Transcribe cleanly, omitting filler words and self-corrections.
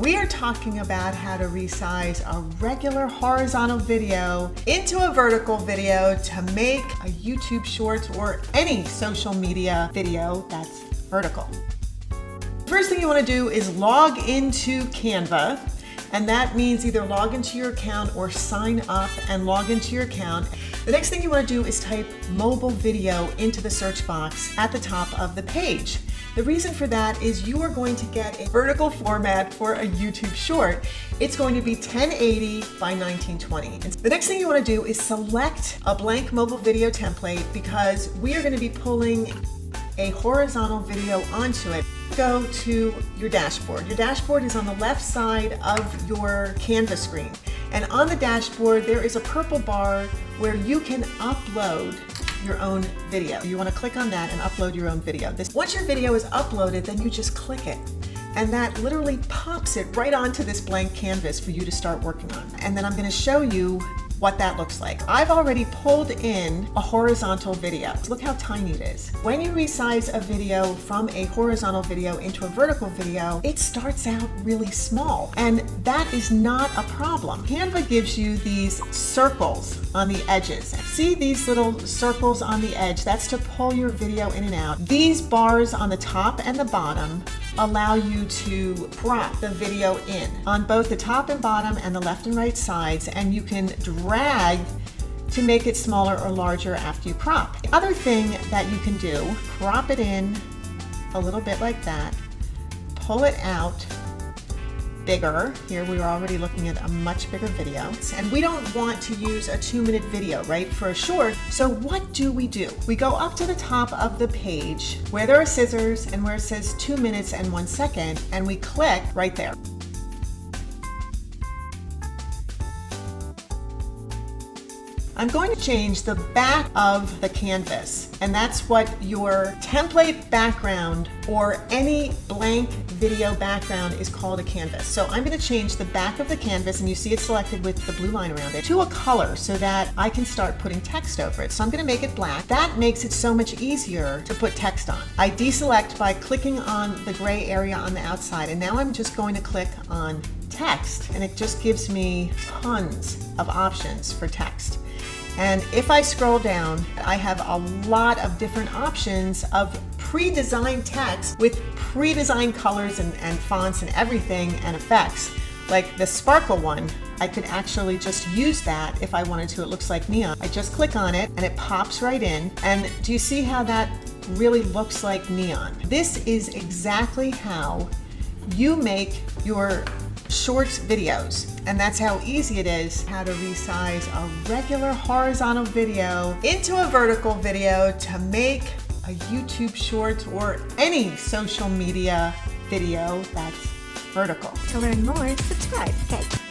We are talking about how to resize a regular horizontal video into a vertical video to make a YouTube Shorts or any social media video that's vertical. First thing you want to do is log into Canva, and that means either log into your account or sign up and log into your account. The next thing you want to do is type mobile video into the search box at the top of the page. The reason for that is you are going to get a vertical format for a YouTube short. It's going to be 1080 by 1920. And the next thing you want to do is select a blank mobile video template because we are going to be pulling a horizontal video onto it. Go to your dashboard. Your dashboard is on the left side of your Canva screen. And on the dashboard, there is a purple bar where you can upload your own video. You want to click on that and upload your own video. Once your video is uploaded, then you just click it. And that literally pops it right onto this blank canvas for you to start working on. And then I'm going to show you what that looks like. I've already pulled in a horizontal video. Look how tiny it is. When you resize a video from a horizontal video into a vertical video, it starts out really small, and that is not a problem. Canva gives you these circles on the edges. See these little circles on the edge? That's to pull your video in and out. These bars on the top and the bottom allow you to crop the video in on both the top and bottom and the left and right sides, and you can drag to make it smaller or larger after you crop. The other thing that you can do, crop it in a little bit like that, pull it out bigger. Here we are already looking at a much bigger video, and we don't want to use a 2-minute video, right, for a short. So what do? We go up to the top of the page where there are scissors and where it says 2 minutes and 1 second, and we click right there. I'm going to change the back of the canvas, and that's what your template background or any blank video background is called, a canvas. So I'm going to change the back of the canvas, and you see it selected with the blue line around it, to a color so that I can start putting text over it. So I'm going to make it black. That makes it so much easier to put text on. I deselect by clicking on the gray area on the outside, and now I'm just going to click on text, and it just gives me tons of options for text. And if I scroll down, I have a lot of different options of pre-designed text with pre-designed colors and fonts and everything and effects. Like the sparkle one, I could actually just use that if I wanted to. It looks like neon. I just click on it and it pops right in. And do you see how that really looks like neon? This is exactly how you make your shorts videos, and that's how easy it is how to resize a regular horizontal video into a vertical video to make a YouTube Shorts or any social media video that's vertical. To learn more, subscribe. Okay.